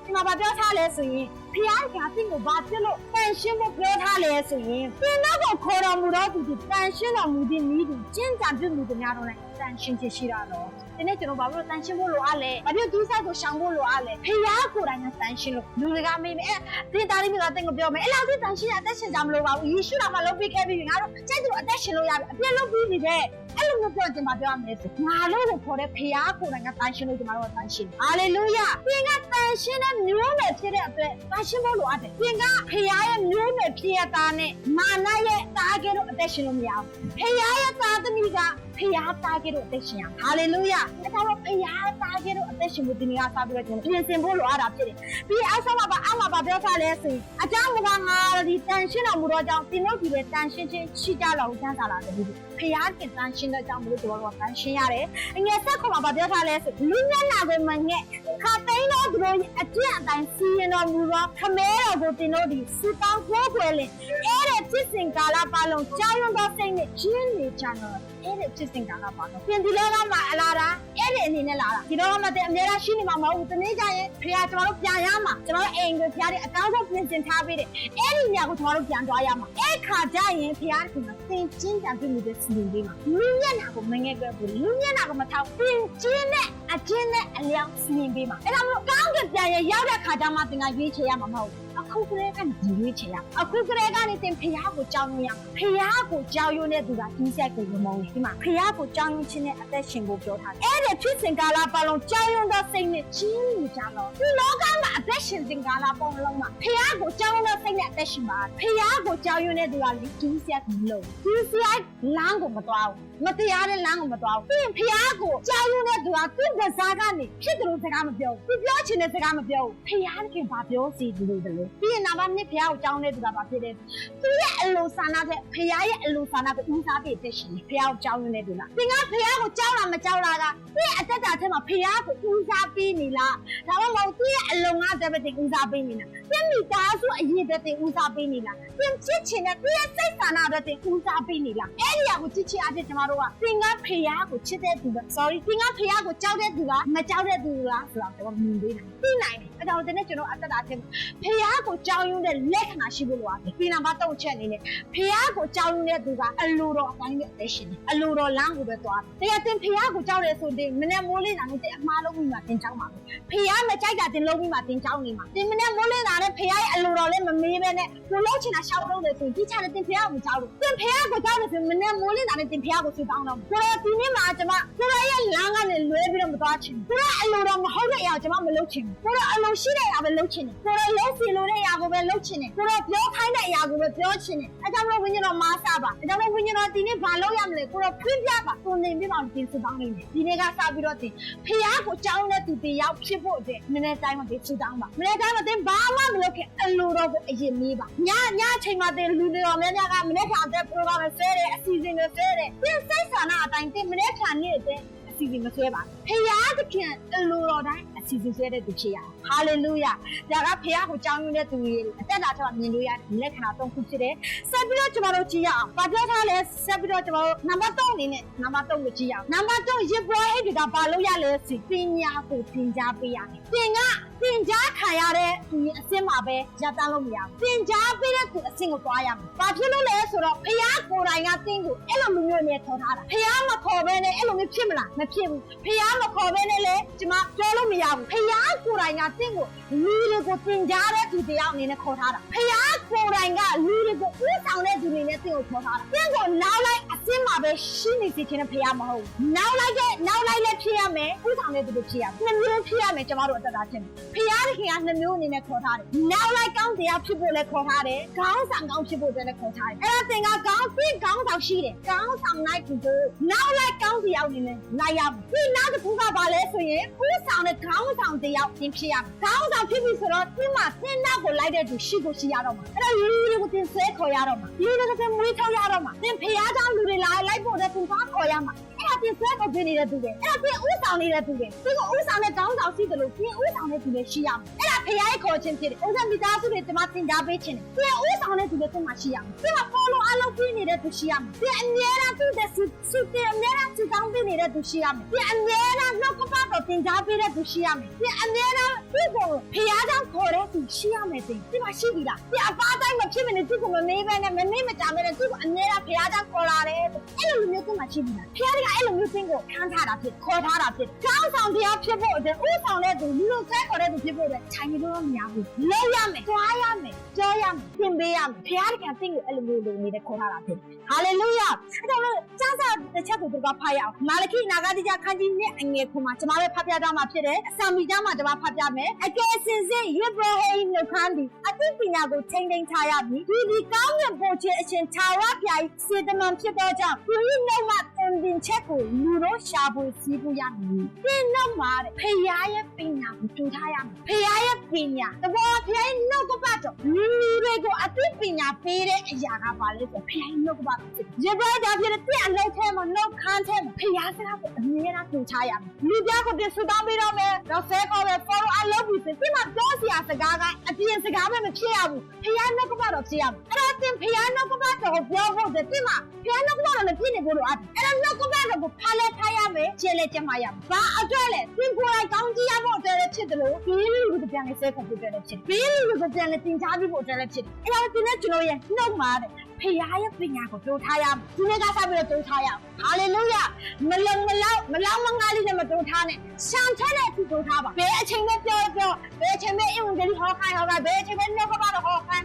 ဒီမှာပြောထားလဲဆိုရင်ဖျားကသင်ကိုဘာဖြစ်လို့တန်ရှင်းဖို့ပြောထားလဲဆိုရင်သင်တို့ကိုခေါ်တော်မူသောသူသည်တန်ရှင်းတော်မူသည်နည်းကျမ်းစာပြမှုတများတော်၌တန်ရှင်းခြင်းရှိတာတော့ဒီနေ့ကျွန်တော်ဘာလို့တန်ရှင်းဖို့လိုအပ်လဲဘာဖြစ်ဒုစရိုက်ကိုရှောင်ဖို့လိုအပ်လဲဖျားကိုယ်တိုင်ကတန်ရှင်းလို့လူတွေကမေးမယ်ဒီသားလေးတွေကတင့်ကိုပြောမယ်အဲ့လောက်ဒီတန်ရှင်းရအသက်ရှင်ကြမလို့ပါဘူးယေရှုတော်မှာလုပ်ပြီးခဲ့ပြီးငါတို့ကြိုက်သူအသက်ရှင်လို့ရတယ်အပြည့်လုပ်ပြီးနေတယ်အဲ့လိုမျိုးပြောချင်ပါပြောရမယ်ဆိုငါတို့ကိုခေါ်တဲ့ဖျားကိုယ်တိုင်ကတန်ရှင်းလို့ကျွန်တော်တို့ကတန်ရှင်းဟာလေလုယာသင်ကတန်ရှင်းတဲ့မျိုးနယ်ဖြစ်တဲ့အတွက်တန်ရှင်းဖို့လိုအပ်တယ်သင်ကဖျားရဲ့မျိုးနယ်ဖြစ်ရတာနဲ့မာနရဲ့တားကဲတော့အသက်ရှင်လို့မရဘူးဖျားရဲ့သားသမီးကဖျားတားကဲတော့အသက်ရှင်ရဟာလေလုယာအဲ့ဒါတော့ဖျားတားကဲတော့အသက်ရှင်မှုဒီနေ့ကစပြီးတော့ကျွန်တော်ပြင်ဆင်ဖို့လိုအပ်တာဖြစ်တယ်ပြီးအဆောက်အမှာပါပြောထားလဲဆိုရင်အကြောင်းမကငါဒီတန်ရှင်းတော်မူတော့ကြောင့်သင်တို့ဒီပဲတန်ရှင်းခြင်းရှိကြလောက်ကျမ်းစာလာတယ်ဒီဖျားတင်တန်ရှင်းတဲ့ကြောင့်မလို့ကျွန်တော်တို့ကတန်ရှင်းရတယ်အငယ်ဆက်ခေါ်မှာပါပြောထားလဲဆိုလူမျက်နှာကိုမငဲ့ခါသိန်းတော်သူတို့အကျင့်အတိုင်းစီရင်တော်မူတော့ခမဲတော်ကိုသင်တို့ဒီစူတောင်းကိုွယ်လင်အဲ့တဲ့ဖြစ်စဉ်ကာလပတ်လုံးကြောင်းရွံ့သောစိတ်နဲ့ရှင်းနေကြတော့အဲ့တဲ့ဖြစ်စဉ်ကာလပတ်လုံးပြင်ဒီလောကမှာအလားတာအဲ့ဒီအနေနဲ့လာတာဒီလောကမှာတဲ့အများအားရှိနေမှာမဟုတ်ဘူးတနေ့ကျရင်ဖျားကျွန်တော်တို့ပြန်ရမှာကျွန်တော်တို့အိမ်ကိုဖျားတဲ့အကောင်းဆုံးပြင်ဆင်ထားပေးတယ်အဲ့ဒီနေရာကိုကျွန်တော်တို့ပြန်သွားရမှာအဲ့ခါကျရင်ဖျားကသင်ချင်းကြံပြမှုတဲ့စီရင်ပေးမှာလူမျက်နှာကိုမငဲ့ကြဘူးလူမျက်နှာကိုမထောက်သင်ချင်းနဲ့အချင်းနဲ့အလျောက်စီရင်ပေးမှာအဲ့ဒါမျိုးကောင်းကင်ပြန်ရရောက်တဲ့ခါကျမှသင်ကရွေးချယ်ရမှာမဟုတ်ဘူးအခုကလေးကနေရွေးချယ်ရအခုကလေးကနေသင်ဖျားကိုကြောင်းရဖျားကိုကြောင်းရွံ့တဲ့သူကဒီဆက်ကိုမုန်းဒီမှာဖျားကိုကြောင်းရွံ့ခြင်းနဲ့အသက်ရှင်ဖို့ပြောထားတယ်အဲ့ဒီဖြစ်စဉ်ကာလပတ်လုံးကြောင်းရွံ့သောစိတ်နဲ့ချင်းနေကြတော့ဒီလောကမှာအသက်ရှင်စဉ်ကာလပတ်လုံးမှာဖျားကိုကြောင်းရွံ့သောစိတ်နဲ့အသက်ရှင်ပါဖျားကိုကြောင်းရွံ့တဲ့သူကဒီဆက်ကိုမလို့ဒီဆက်လမ်းကိုမသွားဘူးမတရားတဲ့လမ်းကိုမသွားဘူးသင်ဖျားကိုကြောင်းရွံ့တဲ့သူကသူ့ကစားကနေဖြစ်တယ်လို့စကားမပြောဘူးသူပြောချင်တဲ့စကားမပြောဘူးဖျားခင်ဘာပြောစီတယ်လို့ပြီးရင်နောက်မှဖျားကိုကြောင်းတဲ့သူကဘာဖြစ်လဲသူရဲ့အလိုဆန္ဒတဲ့ဖျားရဲ့အလိုဆန္ဒကိုဦးစားပေးတဲ့ရှင်ဖျားကိုကြောင်းနေတဲ့သူလားသင်ကဖျားကိုကြောင်းတာမကြောင်းတာကသူ့ရဲ့အသက်တာထဲမှာဖျားကိုဦးစားပေးနေလားဒါမှမဟုတ်သူ့ရဲ့အလုံငါတဲ့ဘက်ဦးစားပေးနေလားသင်မိသားစုအရေးတဲ့ဦးစားပေးနေလားသင်ချစ်ချင်တဲ့သူ့ရဲ့စိတ်ဆန္ဒတဲ့ဦးစားပေးနေလားအဲ့ဒီအကိုချစ်ချင်အဖြစ်ကျမတို့ကသင်ကဖျားကိုချစ်တဲ့သူလား sorry သင်ကဖျားကိုကြောက်တဲ့သူလားမကြောက်တဲ့သူလားဆိုတော့မြင်သေးတယ်သိနိုင်တယ်အဲ့ဒါကိုတဲ့ကျွန်တော်အသက်တာထဲမှာဖျားကိုကြောက်ရွံ့တဲ့လက္ခဏာရှိဖို့လိုအပ်တယ်ဒီနံပါတ်3ချက်အနေနဲ့ဖျားကိုကြောက်ရွံ့တဲ့သူကအလိုတော်အတိုင်းပဲအသက်ရှင်တယ်အလိုတော်လမ်းကိုပဲသွားတယ်တရားတင်ဖျားကိုကြောက်တယ်ဆိုရင်မနေ့မိုးလေးတာနဲ့အမှားလုံးပြီးမှတင်ကြောက်မှာဖျားမကြိုက်တာတင်လုံးပြီးမှတင်ကြောက်နေမှာဒီမနေ့မိုးလေးတာနဲ့ဖျားရဲ့အလိုတော်လည်းမမေးပဲနဲ့ကိုလုံးချင်တာရှောက်လို့တယ်ဆိုရင်ဒီချာနဲ့တင်ဖျားကိုမကြောက်ဘူးတင်ဖျားကိုကြောက်တယ်ဆိုရင်မနေ့မိုးလေးတာနဲ့တင်ဖျားကိုဆွတောင်းတော့ကိုယ်ဒီနေ့မှာကျွန်မကိုယ်ရဲ့လမ်းကနေလွဲပြီးတော့မသွားချင်ဘူးကိုယ်အလိုတော်မဟုတ်တဲ့အရာကျွန်မမလုပ်ချင်ဘူးကိုယ်အလိုရှိတဲ့အရာပဲလုပ်ချင်တယ်ကိုယ်လုံးစီလို့တဲ့အရာကိုပဲလုပ်ချင်တယ်ကိုယ်ပြောခိုင်းတဲ့အရာကိုပဲပြောချင်တယ်အဲကြောင့်မို့ဝိညာဉ်တော်မားစားပါအဲကြောင့်မို့ဝိညာဉ်တော်ဒီနေ့ဘာလုပ်ရမလဲကိုယ်ဖွင့်ပြပါကိုနေပြပါတင်စတောင်းနေတယ်ဒီနေ့ကစပြီးတော့တင်ဖျားကိုကြောင်းတဲ့သူတယောက်ဖြစ်ဖို့အတွက်နည်းနည်းတိုင်းမှာတင်စတောင်းပါနည်းနည်းတိုင်းမှာတင်ဘာမှမလုပ်ခင်အလိုတော်ကိုအရင်မေးပါညချိန်မှာတင်လူတွေတော်များများကမနေ့ကအသက် program ဆွဲတယ်အစီအစဉ်တွေဆွဲတယ်တင်စိတ်ဆန္ဒအတိုင်းတင်မနေ့ကနေ့အစီအစဉ်မဆွဲပါဖျားသခင်အလိုတော်တိုင်းအစီအစဉ်ဆွဲတဲ့သူဖြစ်ရအောင်ဟာလေလုယာဒါကဖျားကိုကြောင်းရွံ့တဲ့သူတွေအသက်တာထဲမှာမြင်လို့ရတဲ့လက္ခဏာ3ခုဖြစ်တယ်ဆက်ပြီးတော့ကျွန်တော်တို့ကြည့်ရအောင်ဘာပြောထားလဲဆက်ပြီးတော့ကျွန်တော်တို့နံပါတ်3အနေနဲ့နံပါတ်3ကိုကြည့်ရအောင်နံပါတ်3ရစ်ပွားဟိတ်တွေကဘာလို့ရလဲစီပညာကိုသင်ကြားပေးရတယ်သင်ကြားခံရတဲ့သူရဲ့အဆင့်မှာပဲရပ်တန်းလို့မရဘူးသင်ကြားပေးတဲ့သူအဆင့်ကိုသွားရမယ်ဘာဖြစ်လို့လဲဆိုတော့ဖျားကိုယ်တိုင်ကသင်ကိုအဲ့လိုမျိုးနဲ့ခေါ်ထားတာဖျားမခေါ်ဘဲနဲ့အဲ့လိုမျိုးဖြစ်မလားမဖြစ်ဘူးဖျားမခေါ်ဘဲနဲ့လေကျွန်မပြောလို့မရဘူးဖျားကိုယ်တိုင်ကသင်ကိုလူတွေကိုသင်ကြားတဲ့သူတရားအနေနဲ့ခေါ်ထားတာဖျား ကိုယ်တိုင်ကလူတွေကိုဥဆောင်တဲ့သူတွေနဲ့တင့်ကိုခေါ်ထားတာတင့်ကိုနောက်လိုက်အစင်းမှာပဲရှိနေစေချင်တဲ့ဖခင်မဟုတ်ဘူးနောက်လိုက်လည်းဖြစ်ရမယ်ဥဆောင်တဲ့သူတွေဖြစ်ရမယ်နှစ်မျိုးဖြစ်ရမယ်ကျမတို့အသက်တာချင်းဖခင်တခင်ကနှစ်မျိုးအနေနဲ့ခေါ်ထားတယ်နောက်လိုက်ကောင်းတရားဖြစ်ဖို့လည်းခေါ်ထားတယ်ခေါင်းဆောင်ကောင်းဖြစ်ဖို့လည်းခေါ်ထားတယ်အဲ့ဒါသင်ကခေါင်းဆောင်ရှိတယ်ခေါင်းဆောင်လိုက်သူကိုနောက်လိုက်ကောင်းတရားအနေနဲ့လိုက်ရမယ်ဒီနောက်တစ်ခုကဘာလဲဆိုရင်ဥဆောင်တဲ့ခေါင်းဆောင်တရားသင်ဖြစ်ရမယ်ခေါင်းဆောင်ဖြစ်ပြီဆိုတော့ဒီမှာသင်နောက်ကိုလိုက်တဲ့သူရှိကိုရှိရတော့မှာအဲ့ဒါလူတွေကိုသင်ဆွဲခေါ်ရတော့မှာလူတွေကိုသင်မွေးထုတ်ရတော့မှာသင်ဖျားကြောင့်လူတွေလိုက်ဖို့တဲ့သင်သွားခေါ်ရမှာအဲ့ဒါသင်ဆွဲခေါ်ပြနေတဲ့သူတွေအဲ့ဒါသင်ဥဆောင်နေတဲ့သူတွေဒီကိုဥဆောင်တဲ့ခေါင်းဆောင်ရှိတယ်လို့သင်ဥဆောင်တဲ့သူတွေရှိရမယ်အဲ့ဒါဖျားရဲ့ခေါ်ခြင်းဖြစ်တယ်ဥဆောင်မိသားစုတွေဒီမှာသင်ကြားပေးခြင်းတယ်သင်ဥဆောင်တဲ့သူတွေသင်မှာရှိရမယ်သင်မှာပေါ်လို့အလုပ်ပြနေတဲ့သူရှိရမယ်သင်အမြဲတမ်းသူ့တဲ့စုတင်အမြဲတမ်းစုတောင်းပေးနေတဲ့သူရှိရမယ်သင်အမြဲတမ်းနှုတ်ကပတ်တော်သင်ကြားပေးတဲ့သူရှိရမယ်သင်အမြဲတမ်းဒီကိုဖျားကြောင့်ခေါ်တဲ့သူရှိရမယ်သင်ဒီမှာရှိပြီလားသင်အပါတိုင်းမဖြစ်မနေသူ့ကိုမမေးဘဲနဲ့မနေမကြမဲနဲ့သူ့ကိုအမြဲတမ်းဖျားကြောင့်ခေါ်လာတယ်အဲ့လိုမျိုးသင်မှာရှိပြီလားဖျားကအဲ့လိုမျိုးသင်ကိုခံထားတာဖြစ်ခေါ်ထားတာဖြစ်ကောင်းဆောင်တရားဖြစ်ဖို့အတွက်ဥဆောင်တဲ့သူလူလိုဆဲခေါ်တဲ့သူဖြစ်ဖို့အတွက်ခြိုင်လို့မရဘူးလုပ်ရမယ်တွားရမယ်ကြောရမယ်သင်ပေးရမယ်ဖျားကသင်ကိုအဲ့လိုမျိုးလုပ်နေတဲ့ခေါ်ထားတာဖြစ်ဟာလေလုယာအဲ့တော့ကျမ်းစာတစ်ချက်ကိုသူကဖတ်ရအောင်မာလခိနာဂတိကျခန်းကြီးနဲ့အငယ်ခွန်မှာကျွန်တော်လည်းဖတ်ပြထားမှာဖြစ်တယ်အစံမီကျမ်းမှာကျွန်တော်ဖတ်ပြမယ်အကယ်စင်စစ်ယေဘရဟိနှုတ်ခမ်းသည်အသိပညာကိုချိန်ချိန်ထားရပြီဒီကောင်းမြတ်ဖို့ခြင်းအရှင်ခြာရပြားစေတမန်ဖြစ်သောကြောင့်ဒီနှုတ်မှာသင်ပင်ချက်ကိုလူတို့ရှာဖွေစည်းပူရမည်ဒီနှုတ်မှာဖခင်ရဲ့ပညာကိုတူထားရမယ်ဖခင်ရဲ့ပညာတဘောဖခင်နှုတ်ကပတ်တော်လူတွေကိုအသိပညာပေးတဲ့အရာကပါလဲဆိုဖခင်နှုတ်ကပတ်တော်ယေဘရဒါဖြစ်တဲ့အလုပ်ထဲမှာနှုတ်ခမ်းထဲမှာဖခင်စကားကိုအမြဲတမ်းတူထားရမယ်လူပြကိုပြစုတောင်းပေးတော့မယ်တော့ဆဲခေါ်ပဲ follow အလုပ်ပြီးဒီမှာပြောစရာစကားကအပြင်စကားပဲမဖြစ်ရဘူးဖခင်နှုတ်ကပတ်တော်ဖြစ်ရမယ်အဲ့တော့သင်ဖခင်နှုတ်ကပတ်တော်ကိုပြောဖို့ဒီမှာဖခင်နှုတ်ကပတ်တော်နဲ့ဖြစ်နေဖို့လိုအပ်တယ်အဲ့တော့နှုတ်ကပတ်တော်ကိုဖားလဲထားရမယ်ကျဲလဲကျမရမယ်ဘာအတွက်လဲသင်ကိုယ်တိုင်ကောင်းကြီးရဖို့အတွက်လည်းဖြစ်တယ်လို့ဒီလူကိုပြန်လဲဆဲခေါ်ဖို့အတွက်လည်းဖြစ်တယ်ဒီလူကိုပြန်လဲသင်ကြားပြီးဖို့အတွက်လည်းဖြစ်တယ်အဲ့တော့ဒီနေ့ကျွန်တော်ရဲ့နှုတ်မှာတဲ့ဖခင်ရဲ့ပညာကိုတိုးထားရမယ်ဒီနေ့ကစပြီးတော့တိုးထားရအောင်ဟာလေလုယာမလုံမလောက်မငါးလေးနဲ့မတိုးထားနဲ့ရှံထဲနဲ့သူတိုးထားပါဘယ်အချိန်ပဲပြောဘယ်အချိန်ပဲအင်္ဂလိပ်ဟောခိုင်းဘယ်အချိန်ပဲနှုတ်ကပတ်တော်ဟောခိုင်း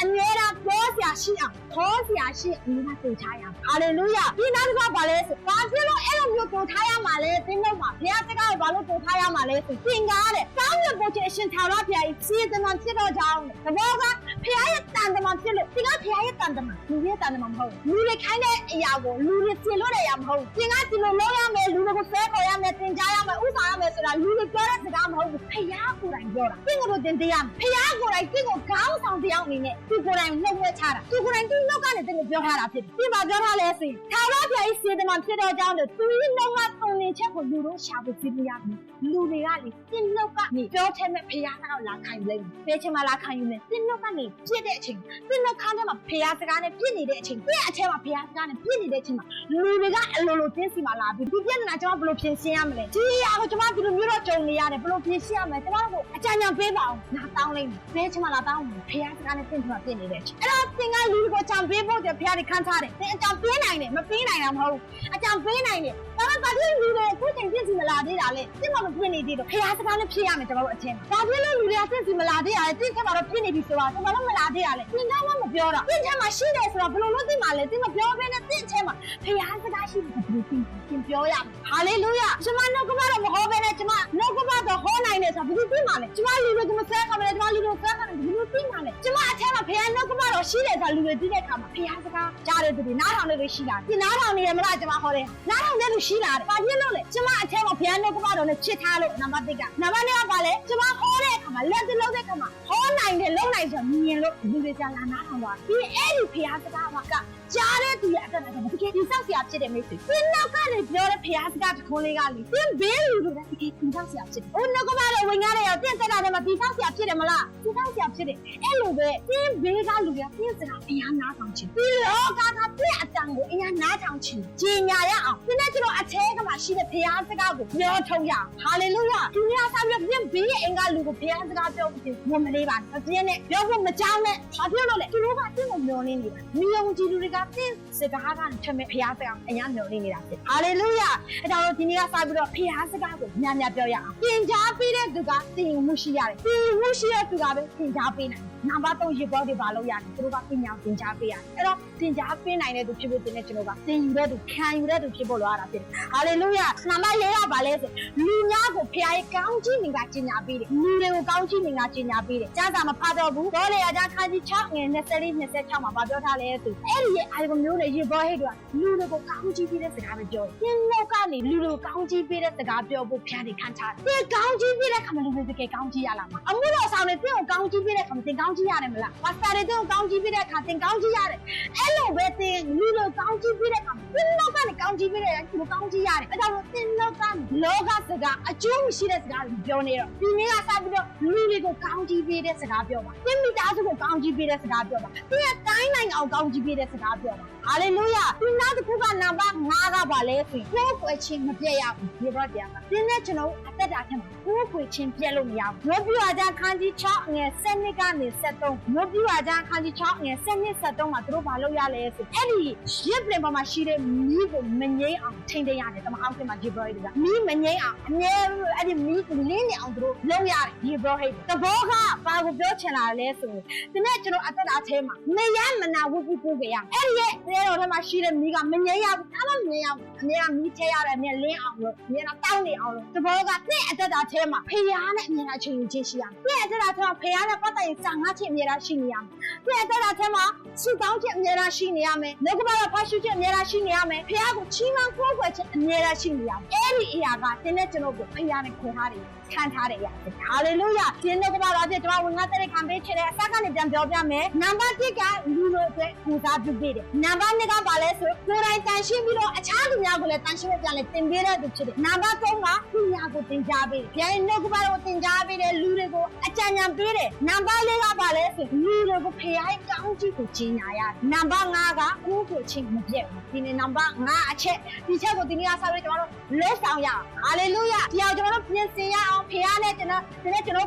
အမြဲတမ်းပြောစရာရှိအောင်ခေါ်စရာရှိအမြဲတမ်းတိုးထားရအောင်ဟာလေလုယာဒီနောက်ကဘာလဲဆိုဘာဖြစ်လို့အဲ့လိုမျိုးတိုးထားရမှာလဲသင်တို့မှာဘုရားစကားကိုဘာလို့တိုးထားရမှာလဲဆိုသင်ကားတဲ့ကောင်းမြတ်ဖို့ခြင်းအရှင်ထာဝရဘုရားကြီးစီးတဲ့မှာဖြစ်တော့ကြောင်းတဘောကဘုရားရဲ့တန်တမန်ဖြစ်လို့ဒီကဘုရားရဲ့တန်တမန်လူရဲ့တန်တမန်မဟုတ်ဘူးလူတွေခိုင်းတဲ့အရာကိုလူတွေကျင့်လို့တဲ့အရာမဟုတ်ဘူးသင်ကဒီလိုလုပ်ရမယ်လူတွေကိုဆဲခေါ်ရမယ်သင်ကြားရမယ်ဥဆောင်ရမယ်ဆိုတာလူတွေပြောတဲ့စကားမဟုတ်ဘူးဘုရားကိုယ်တိုင်ပြောတာသင်ကိုသင်တရားဘုရားကိုယ်တိုင်သင်ကိုခေါင်းဆောင်တရားအနေနဲ့သူကိုယ်တိုင်နှုတ်ဝဲချတာသူကိုယ်တိုင်သူ့နှုတ်ကနေသင်ကိုပြောထားတာဖြစ်တယ်သင်ဘာပြောထားလဲဆိုရင်ထာဝရဘုရားကြီးစေတမန်ဖြစ်တော့ကြောင်းလို့သူရဲ့နှုတ်ကပုံနေချက်ကိုလူတို့ရှာဖို့ကြည့်ပြရမယ်လူတွေကလေသင်နှုတ်ကနေပြောထဲမဲ့ဘုရားကတော့လာခံယူလိုက်မယ်ဘယ်ချိန်မှလာခံယူမယ်သင်နှုတ်ကနေပြည့်တဲ့အချိန်သင်နှုတ်ခမ်းထဲမှာဘုရားစကားနဲ့ပြည့်နေတဲ့အချိန်တဲ့အထဲမှာဘုရားစကားနဲ့ပြည့်နေတဲ့အချိန်မှာလူတွေကအလိုလိုတင်းစီမှာလာပြီးဒီပြဿနာကျွန်တော်ဘယ်လိုဖြေရှင်းရမလဲဒီအရာကိုကျွန်တော်ဒီလိုမျိုးတော့ကြုံနေရတယ်ဘယ်လိုဖြေရှင်းရမလဲကျွန်တော်တို့အကြံဉာဏ်ပေးပါအောင်လာတောင်းလိုက်မယ်ဘယ်ချိန်မှလာတောင်းမယ်ဘုရားစကားနဲ့သင်မှာပြည့်နေတဲ့အချိန်အဲ့တော့သင်ကလူတွေကိုအကြံပေးဖို့တဲ့ဘုရားတွေခန်းထားတယ်သင်အကြံပေးနိုင်တယ်မပေးနိုင်တာမဟုတ်ဘူးအကြံပေးနိုင်တယ်ဒါပေမဲ့ဘာဖြစ်လူတွေအခုချိန်ပြည့်စီမလာသေးတာလဲသင်မပြည့်နေသေးတော့ဘုရားစကားနဲ့ဖြည့်ရမယ်ကျွန်တော်တို့အချင်းဘာဖြစ်လို့လူတွေကပြည့်စီမလာသေးတာလဲသင်ချက်မှာတော့ပြည့်နေပြီဆိုတာကျွန်တော်တို့မလာသေးတာလဲသင်ကမှမပြောတာသင်ချက်မှာရှိတယ်ဆိုတော့ဘယ်လိုလုပ်သိမှာလဲသင်မပြောဘဲနဲ့သင်ချက်မှာဘုရားစကားရှိတယ်ဘယ်လိုသိသင်ပြောရမယ်ဟာလေလုယာကျွန်မနှုတ်ကပတ်တော်မဟောဘဲနဲ့ကျွန်မနှုတ်ကပတ်တော်ဟောနိုင်တယ်ဆိုတာဘယ်လိုသိမှာလဲကျွန်မလူတွေကိုမဆဲခါမလဲကျွန်မလူတွေကိုဆဲခါတယ်ဘယ်လိုသိမှာလဲကျွန်မအထက်မှာဘုရားနှုတ်ကပတ်တော်ရှိတယ်ဆိုတာလူတွေသိတဲ့အခါမှာဘုရားစကားကြားတဲ့သူတွေနားထောင်တဲ့လူရှိလာတယ်နားထောင်နေရမလားကျွန်မဟောတယ်နားထောင်တဲ့လူရှိလာတယ်ဘာဖြစ်လို့လဲကျွန်မအထက်မှာဘုရားနှုတ်ကပတ်တော်နဲ့ချစ်ထားလို့နံပါတ်1ကနံပါတ်2ကဘာလဲကျွန်မဟောတဲ့အခါမှာလက်တလုံးတဲ့အခါမှာဟောနိုင်တယ်လုံးနိုင်ဆိုမြင်လို့လူတွေကြားလာနားထောင်သွားပြီးအဲ့ဒီဘုရားစကားကကြားတဲ့သူရဲ့အတ္တနဲ့တကယ်ဒီဆောက်ဆရာဖြစ်တယ်မိတ်ဆွေသင်နောက်ကနေပြောတဲ့ဘုရားစကားတခွန်းလေးကလေသင်ဘေးလူတွေကတကယ်ဒီဆောက်ဆရာဖြစ်တယ်။ဟိုနောက်ကမှလည်းဝင်ကားတယ်ရောသင်တက်တာနဲ့မှဒီဆောက်ဆရာဖြစ်တယ်မလား။ဒီဆောက်ဆရာဖြစ်တယ်။အဲ့လိုပဲသင်ဘေးကလူတွေကသင်စကားအများနားထောင်ချင်။ဒီလောကကပြည့်အတန်ကိုအများနားထောင်ချင်။ကြီးညာရအောင်သင်နဲ့ကျွန်တော်အထဲကမှရှိတဲ့ဘုရားစကားကိုပြောထုတ်ရအောင်။ဟာလေလုယာ။ဒီနေ့အစားပြသင်ဘေးရဲ့အင်္ဂါလူကိုဘုရားစကားပြောပြီးဘုံမလေးပါ။သင်နဲ့ပြောဖို့မကြောက်နဲ့။ဘာဖြစ်လို့လဲ။သူတို့ကသင်ကိုမျောနေနေတာ။မြေုံကြည့်လူတွေကသင်စကား ကြားကချက်မဲ့ဖျားစကားအများမျှော်လင့်နေတာဖြစ်ဟာလေလုယာအဲ့ကြောင့်ဒီနေ့ကစပြီးတော့ဖျားစကားကိုများများပြောရအောင်သင်ကြားပေးတဲ့သူကသင်မှုရှိရတယ်သင်မှုရှိတဲ့သူကပဲသင်ကြားပေးနိုင်နံပါတ်3ရေပေါ်တွေပါလို့ရတယ်သူတို့ကပညာသင်ကြားပေးရတယ်အဲ့တော့သင်ကြားပေးနိုင်တဲ့သူဖြစ်ဖို့တင်တဲ့ကျွန်တော်ကသင်ယူတဲ့သူခံယူတဲ့သူဖြစ်ဖို့လိုရတာဖြစ်တယ်ဟာလေလုယာနံပါတ်4ကပါလဲဆိုလူများကိုဖျားရဲ့ကောင်းကြီးမင်္ဂလာကျင်ညာပေးတယ်လူတွေကိုကောင်းကြီးမင်္ဂလာကျင်ညာပေးတယ်ကြားစာမဖတ်တော့ဘူးဘောလေအကြခန်းကြီး6ငယ်24-26မှာပြောထားလဲဆိုအဲ့ဒီရဲ့အာရုံမျိုးနဲ့ရေပေါ်ဟိတ်တွေကလူတွေကိုကောင်းကြီးပေးတဲ့စကားပဲပြောတယ်သင်တို့ကနေလူတွေကိုကောင်းကြီးပေးတဲ့စကားပြောဖို့ဖျားတွေခံထားတယ်သင်ကောင်းကြီးပေးတဲ့ခါမှာလူတွေတကယ်ကောင်းကြီးရလာမှာအမှုတော်ဆောင်တွေသင်ကိုကောင်းကြီးပေးတဲ့ခါမှာသင်ကောင်းကြီးရတယ်မလားပါစတာတွေသင်ကိုကောင်းကြီးပေးတဲ့ခါသင်ကောင်းကြီးရတယ်အဲ့လိုပဲသင်လူတွေကောင်းကြီးပေးတဲ့ခါမှာသင်တို့ကနေကောင်းကြီးပေးတဲ့လူကောင်းကြီးရတယ်အဲ့ဒါလို့သင်တို့ကလောကစကားအကျိုးမရှိတဲ့စကားတွေပြောနေတော့ဒီနေ့ကစပြီးတော့လူတွေကိုကောင်းကြီးပေးတဲ့စကားပြောပါသင်မိသားစုကိုကောင်းကြီးပေးတဲ့စကားပြောပါသင်ရဲ့တိုင်းနိုင်ငံအောင်ကောင်းကြီးပေးတဲ့စကားပြောပါဟာလေလုယာဒီနောက်တစ်ခုကနံပါတ်5ကပါလဲဆိုကိုယ်ကိုယ်ချင်းမပြည့်ရဘူးဒီတော့တရားကသင်နဲ့ကျွန်တော်အသက်တာထဲမှာကိုယ်ကိုယ်ချင်းပြည့်လို့မရဘူးမြို့ပြအကြခန်းကြီး6ငယ်7ကနေ73မြို့ပြအကြခန်းကြီး6ငယ်7-73မှာသူတို့ဘာလုပ်ရလဲဆိုအဲ့ဒီရစ်ပလင်ပေါ်မှာရှိတဲ့မီးကိုမငြိမ်းအောင်ထိန်းသိမ်းရတယ်တမအောင်ပြင်မှာဂျီဘရိုဟိတ်ကမီးမငြိမ်းအောင်အမြဲအဲ့ဒီမီးကိုလင်းနေအောင်သူတို့လုပ်ရတယ်ဂျီဘရိုဟိတ်တဘောကဘာကိုပြောချင်လာလဲဆိုဒီနေ့ကျွန်တော်အသက်တာထဲမှာမရမနာဝုကူကူကြရအဲ့ဒီရဲ့တဲတော်ထဲမှာရှိတဲ့မီးကမငြိမ်းရဘူးအားမငြိမ်းအောင်အမြဲမီးထဲရတယ်အမြဲလင်းအောင်လို့အမြဲတောင်းနေအောင်လို့တဘောကတဲ့ အသက်တာထဲမှာဖျားနဲ့အမြဲတမ်းချိန်ယူခြင်းရှိရမယ်။တဲ့အတွက်တော့ဖျားနဲ့ပတ်သက်ရင်စာငါချင်းအမြဲတမ်းရှိနေရမယ်။တဲ့အတွက်တော့ထဲမှာစုတောင်းခြင်းအမြဲတမ်းရှိနေရမယ်။လောကမှာဖတ်ရှုခြင်းအမြဲတမ်းရှိနေရမယ်။ဖျားကိုချီးမွမ်းကိုးကွယ်ခြင်းအမြဲတမ်းရှိနေရမယ်။အဲ့ဒီအရာကသင်နဲ့ကျွန်တော်ကိုဖျားနဲ့ခေါ်ထားတယ်။ခံထားတယ်ရတယ်။ဟာလေလုယာ။ဒီနေ့ကဘာလို့ကျွန်တော်ဝင်ငါတဲ့ခံပေးချင်တဲ့အစကနေပြန်ပြောပြမယ်။နံပါတ်1ကလူတို့အတွက်ပူဇော်ပြုပေးတယ်။နံပါတ်2ကဘာလဲဆိုကိုယ်တိုင်တန်ရှင်းပြီးတော့အခြားလူများကိုလည်းတန်ရှင်းပြန်လဲသင်ပေးတဲ့သူဖြစ်တယ်။နံပါတ်3ကသူများကိုသင်ကြားပေးတယ်။ပြန်နှုတ်ကပါတော့သင်ကြားပေးတယ်လူတွေကိုအကြံဉာဏ်ပေးတယ်။နံပါတ်4ကဘာလဲဆိုလူတွေကိုဖျားရဲ့ကောင်းကြီးကိုကြီးညာရတယ်။နံပါတ်5ကကိုယ်ကိုချင်းမပြတ်ဘူး။ဒီနေ့နံပါတ်5အချက်ဒီချက်ကိုဒီနေ့ကဆက်ပြီးကျွန်တော်တို့လက်ဆောင်ရအောင်။ဟာလေလုယာ။ဒီအောင်ကျွန်တော်တို့ပြင်ဆင်ရအောင်ဖျားနဲ့ကျွန်တော်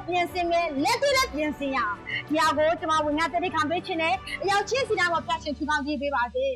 ပြင်ဆင်မယ်လက်တွေ့လက်ပြင်ဆင်ရအောင်။ဒီအောင်ကိုကျွန်တော်ဝင်ငါတတိခံပေးခြင်းနဲ့အရောက်ချင်းစီတိုင်းမှာပြရှင်ထူထောင်ကြည့်ပေးပါစေ။